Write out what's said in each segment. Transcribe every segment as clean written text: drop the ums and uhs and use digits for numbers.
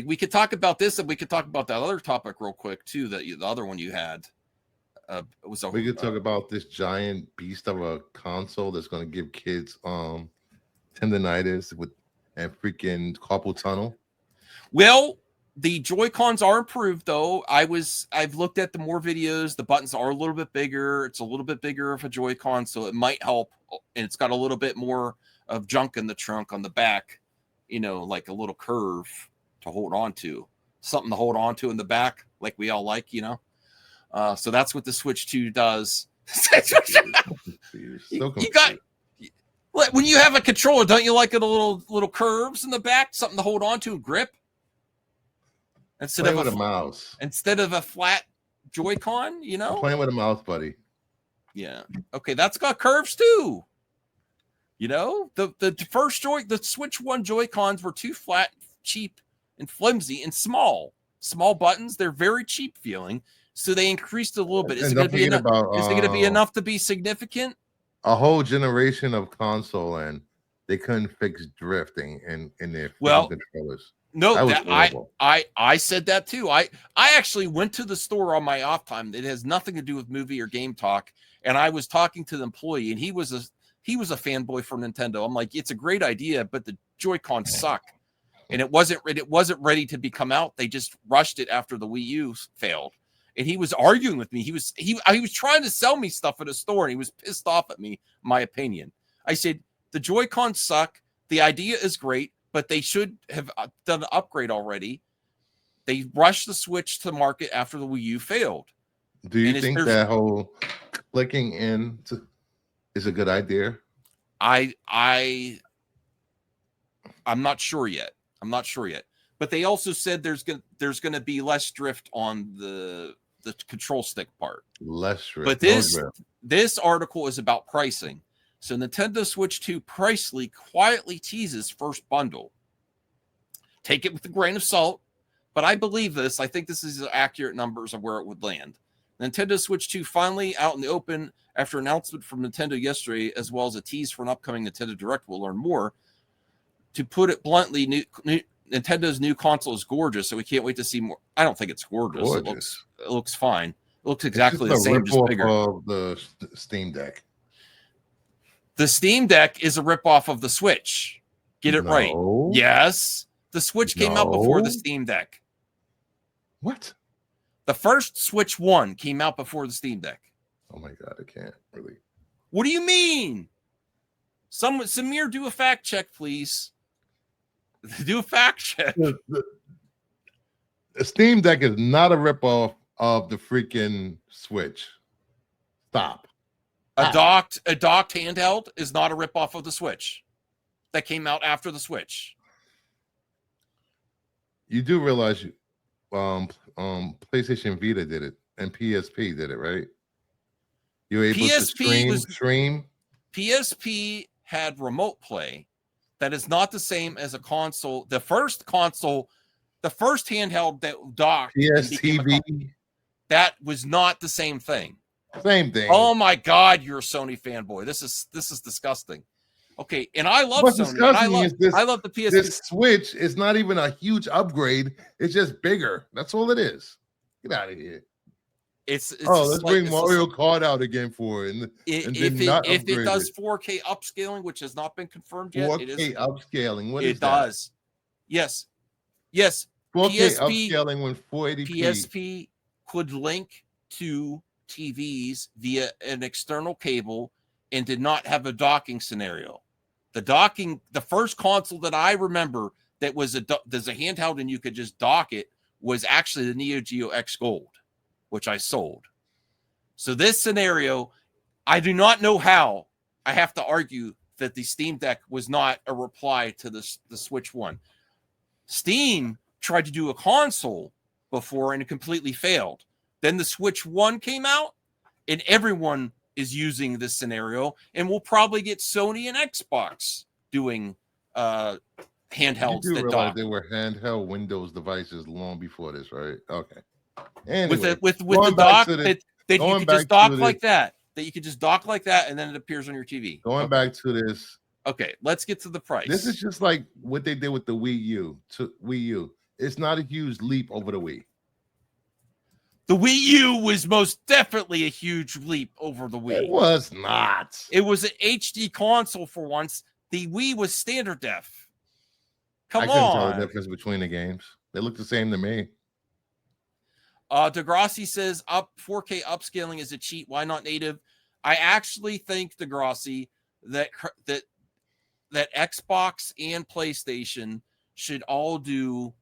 We could talk about this, and we could talk about that other topic real quick too. That the other one you had was we could talk about this giant beast of a console that's going to give kids tendonitis and freaking carpal tunnel. Well, the Joy-Cons are improved though. I've looked at the more videos. The buttons are a little bit bigger. It's a little bit bigger of a Joy-Con, so it might help. And it's got a little bit more of junk in the trunk on the back, like a little curve to hold on to, something to hold on to in the back, like we all like, So that's what the Switch 2 does. You got when you have a controller, don't you like it a little curves in the back, something to hold on to and grip? Instead of a mouse. Instead of a flat Joy-Con, I'm playing with a mouse, buddy. Yeah. Okay, that's got curves too. The first the Switch 1 Joy-Cons were too flat, cheap, and flimsy and small. Small buttons, they're very cheap feeling. So they increased a little bit. Is it going to be enough? Is it going to be enough to be significant? A whole generation of console, and they couldn't fix drifting in their controllers. No, I said that too. I actually went to the store on my off time. It has nothing to do with movie or game talk. And I was talking to the employee, and he was a fanboy for Nintendo. I'm like, it's a great idea, but the Joy-Cons suck. And it wasn't ready to come out. They just rushed it after the Wii U failed. And he was arguing with me. He was trying to sell me stuff at a store, and he was pissed off at me, my opinion. I said, the Joy-Cons suck. The idea is great, but they should have done an upgrade already. They rushed the Switch to market after the Wii U failed. Do you think that whole clicking in is a good idea? I'm not sure yet. But they also said there's going to be less drift on the control stick part. Less drift. But this article is about pricing. So Nintendo Switch 2 price leak quietly teases first bundle. Take it with a grain of salt, but I believe this. I think this is accurate numbers of where it would land. Nintendo Switch 2 finally out in the open after announcement from Nintendo yesterday, as well as a tease for an upcoming Nintendo Direct. We'll learn more. To put it bluntly, Nintendo's new console is gorgeous, so we can't wait to see more. I don't think it's gorgeous. It looks fine. It looks exactly the same, just bigger. Of the Steam Deck. The Steam Deck is a ripoff of the Switch. Get it right. Yes. The Switch came out before the Steam Deck. What? The first Switch 1 came out before the Steam Deck. Oh my God, I can't really. What do you mean? Samir, do a fact check, please. Do a fact check. The Steam Deck is not a ripoff of the freaking Switch. Stop. A docked handheld is not a ripoff of the Switch. That came out after the Switch. You do realize PlayStation Vita did it and PSP did it, right? You were able to stream. PSP had remote play. That is not the same as a console. The first handheld that docked PSTV. That was not the same thing. Same thing. Oh my God, you're a Sony fanboy. This is disgusting. Okay, and I love Sony. I love the PSP. This Switch is not even a huge upgrade. It's just bigger. That's all it is. Get out of here. It's let's bring Mario Kart out again for it. If it does 4K upscaling, which has not been confirmed yet, 4K upscaling. What is that? It does. Yes. 4K upscaling when 480p. PSP could link to TVs via an external cable and did not have a docking scenario. The first console that I remember that was there's a handheld and you could just dock it was actually the Neo Geo X Gold, which I sold. So this scenario, I do not know how. I have to argue that the Steam Deck was not a reply to the Switch 1. Steam tried to do a console before and it completely failed. Then the Switch 1 came out and everyone is using this scenario, and we'll probably get Sony and Xbox doing handhelds that dock. They were handheld Windows devices long before this, right? Okay. Anyway, with the dock that you could just dock like that. That you could just dock like that, and then it appears on your TV. Going back to this. Okay, let's get to the price. This is just like what they did with the Wii U. it's not a huge leap over the Wii. The Wii U was most definitely a huge leap over the Wii. It was not. It was an HD console for once. The Wii was standard def. Come I couldn't tell the on. difference between the games. They look the same to me. Degrassi says 4K upscaling is a cheat. Why not native? I actually think, Degrassi, that Xbox and PlayStation should all do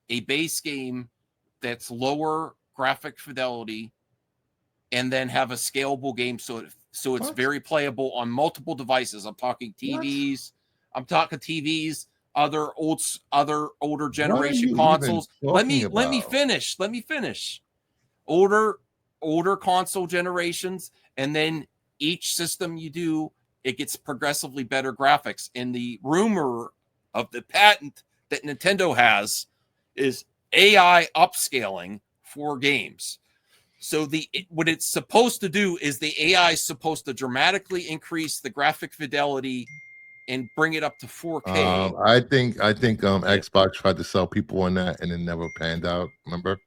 a base game that's lower graphic fidelity and then have a scalable game so it's very playable on multiple devices. I'm talking TVs. What? I'm talking TVs, other older generation consoles. Let me finish. Older console generations, and then each system you do, it gets progressively better graphics. And the rumor of the patent that Nintendo has is AI upscaling for games. So what it's supposed to do is the AI is supposed to dramatically increase the graphic fidelity and bring it up to 4K. I think Xbox tried to sell people on that and it never panned out. Remember?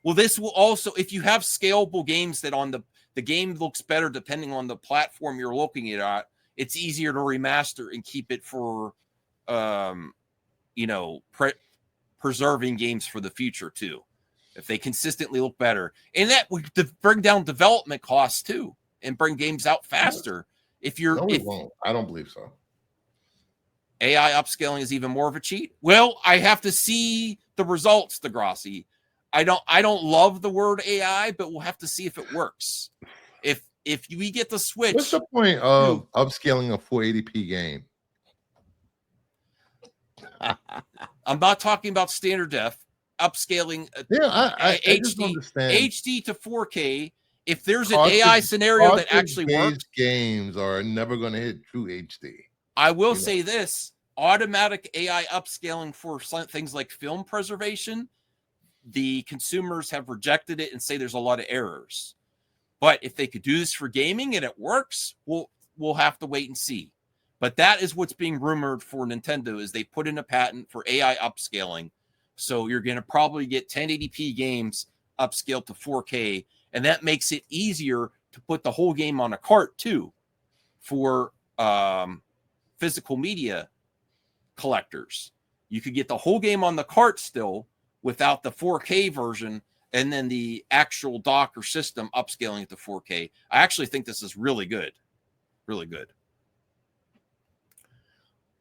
Well, this will also, if you have scalable games that on the game looks better depending on the platform you're looking at, it's easier to remaster and keep it for, preserving games for the future too. If they consistently look better, and that would bring down development costs too, and bring games out faster. Won't. I don't believe so. AI upscaling is even more of a cheat. Well, I have to see the results, Degrassi. I don't love the word AI, but we'll have to see if it works. If we get the Switch, what's the point of upscaling a 480p game? I'm not talking about standard def. Upscaling I HD to 4K. If there's an AI scenario that actually works, games are never going to hit true HD. I will say this: automatic AI upscaling for things like film preservation, the consumers have rejected it and say there's a lot of errors. But if they could do this for gaming and it works, we'll have to wait and see. But that is what's being rumored for Nintendo, is they put in a patent for AI upscaling. So you're going to probably get 1080p games upscaled to 4K, and that makes it easier to put the whole game on a cart too for physical media collectors. You could get the whole game on the cart still without the 4K version, and then the actual dock or system upscaling it to 4K. I actually think this is really good. Really good.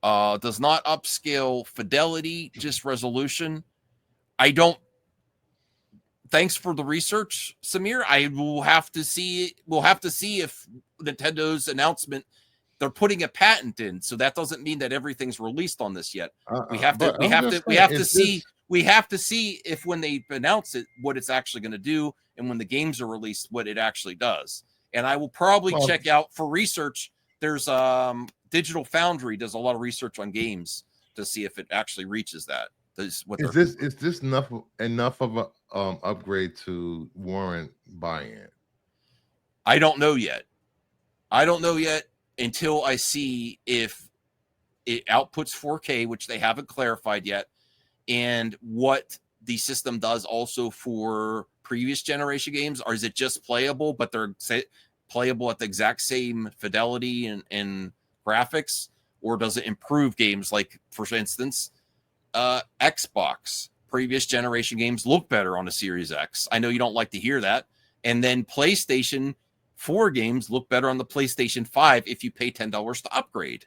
Does not upscale fidelity, just resolution. I don't. Thanks for the research, Samir. I will have to see. We'll have to see if Nintendo's announcement, they're putting a patent in, so that doesn't mean that everything's released on this yet. We have to see if when they announce it, what it's actually going to do, and when the games are released, what it actually does. And I will probably check out for research. There's Digital Foundry does a lot of research on games to see if it actually reaches that. Is this enough of a upgrade to warrant buying it? I don't know yet until I see if it outputs 4K, which they haven't clarified yet, and what the system does also for previous generation games. Or is it just playable, but they're playable at the exact same fidelity and graphics? Or does it improve games like, for instance, Xbox previous generation games look better on a Series X? I know you don't like to hear that. And then PlayStation 4 games look better on the PlayStation 5 if you pay $10 to upgrade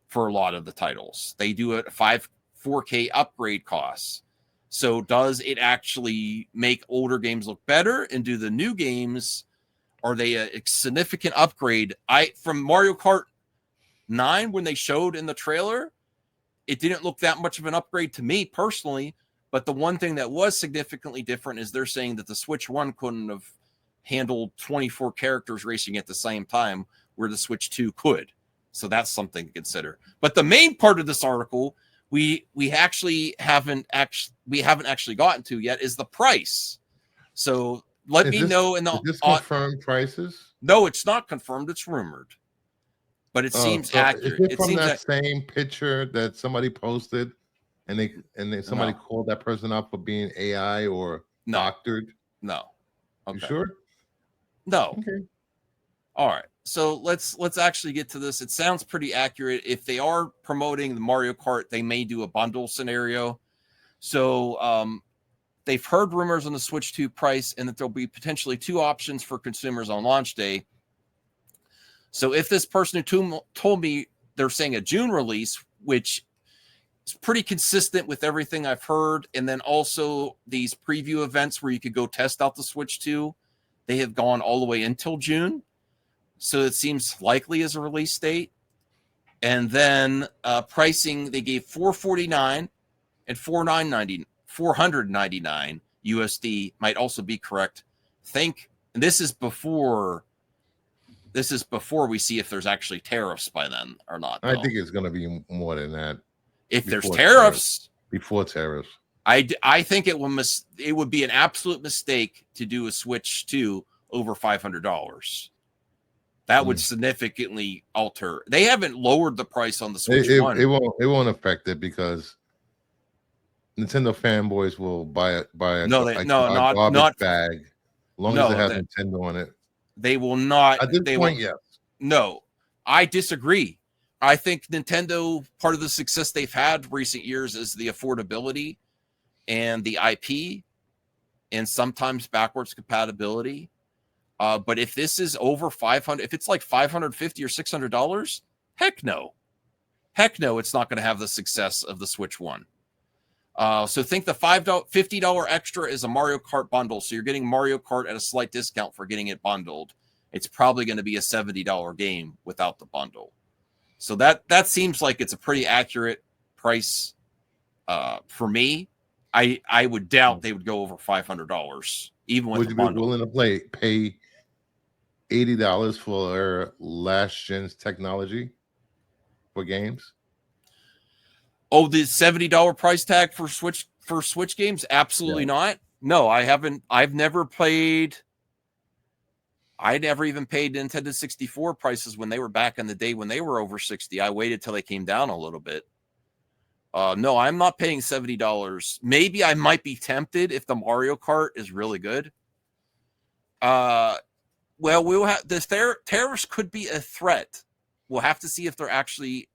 for a lot of the titles. They do a 4K upgrade costs. So does it actually make older games look better? And do the new games, are they a significant upgrade? From Mario Kart 9, when they showed in the trailer, it didn't look that much of an upgrade to me personally. But the one thing that was significantly different is they're saying that the Switch 1 couldn't have handled 24 characters racing at the same time, where the Switch 2 could. So that's something to consider. But the main part of this article we haven't actually gotten to yet is the price. So let me know in the. Is this confirmed prices? No, it's not confirmed. It's rumored, but it seems accurate. Is it from that same picture that somebody posted and somebody No. called that person out for being AI or No. doctored? No. You Okay. sure? No. Okay. All right. So let's actually get to this. It sounds pretty accurate. If they are promoting the Mario Kart, they may do a bundle scenario. So they've heard rumors on the Switch 2 price and that there'll be potentially 2 options for consumers on launch day. So if this person who told me they're saying a June release, which is pretty consistent with everything I've heard, and then also these preview events where you could go test out the Switch 2, they have gone all the way until June. So it seems likely as a release date. And then pricing, they gave $449 and $499 USD might also be correct. And this is before we see if there's actually tariffs by then or not. I think it's going to be more than that. If there's tariffs, before tariffs, I think it would be an absolute mistake to do a Switch 2 over $500. That would significantly alter. They haven't lowered the price on the Switch One. It won't affect it because Nintendo fanboys will buy a garbage bag as long as it has Nintendo on it. They will not. At this point, yes. No, I disagree. I think Nintendo, part of the success they've had recent years is the affordability and the IP and sometimes backwards compatibility. But if this is over 500, if it's like $550 or $600, heck no, it's not going to have the success of the Switch One. So think the $50 extra is a Mario Kart bundle. So you're getting Mario Kart at a slight discount for getting it bundled. It's probably going to be a $70 game without the bundle. So that seems like it's a pretty accurate price for me. I would doubt they would go over $500 even with the bundle. Would you be willing to pay $80 for last gen's technology for games? Oh, the $70 price tag for Switch games? Absolutely not. No, I haven't. I never even paid Nintendo 64 prices when they were back in the day when they were over 60. I waited till they came down a little bit. No, I'm not paying $70. Maybe I might be tempted if the Mario Kart is really good. Well, we'll have the tariffs could be a threat. We'll have to see if they're actually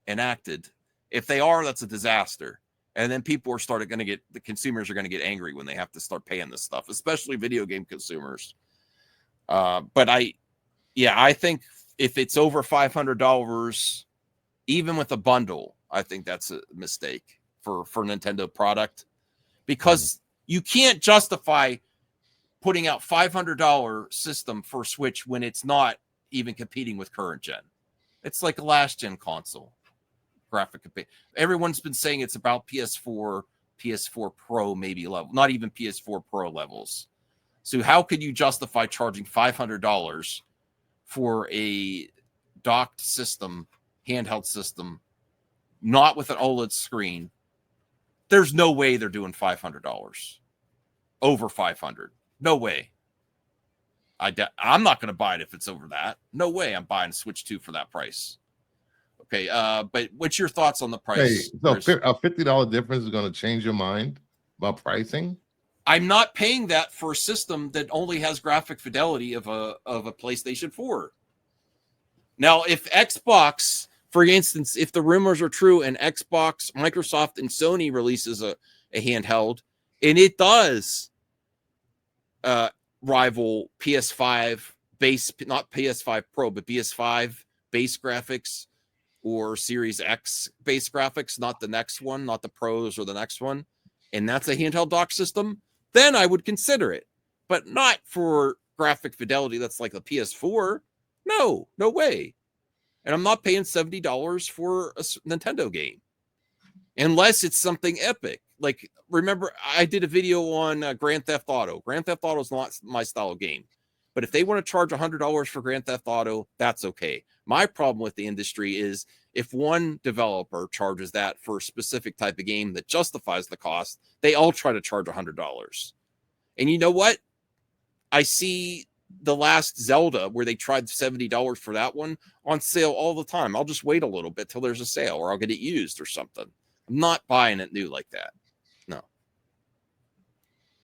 enacted. If they are, that's a disaster. And then the consumers are going to get angry when they have to start paying this stuff, especially video game consumers. But I think if it's over $500, even with a bundle, I think that's a mistake for Nintendo product because you can't justify putting out $500 system for Switch when it's not even competing with current gen. It's like a last gen console. Graphic. Everyone's been saying it's about PS4 Pro maybe level, not even PS4 Pro levels. So how could you justify charging $500 for a docked system, handheld system, not with an OLED screen? There's no way they're doing $500 over 500. No way. I'm not going to buy it if it's over that. No way I'm buying Switch 2 for that price. Okay, but what's your thoughts on the price? Hey, so a $50 difference is going to change your mind about pricing? I'm not paying that for a system that only has graphic fidelity of a PlayStation 4. Now, if Xbox, for instance, if the rumors are true and Xbox, Microsoft, and Sony releases a handheld, and it does rival PS5 base, not PS5 Pro, but PS5 base graphics or Series X base graphics, not the next one, not the Pros or the next one, and that's a handheld dock system, then I would consider it, but not for graphic fidelity that's like the PS4. No way. And I'm not paying $70 for a Nintendo game unless it's something epic. Like, remember, I did a video on Grand Theft Auto. Grand Theft Auto is not my style of game. But if they want to charge $100 for Grand Theft Auto, that's okay. My problem with the industry is if one developer charges that for a specific type of game that justifies the cost, they all try to charge $100. And you know what? I see the last Zelda where they tried $70 for that one on sale all the time. I'll just wait a little bit till there's a sale or I'll get it used or something. I'm not buying it new like that.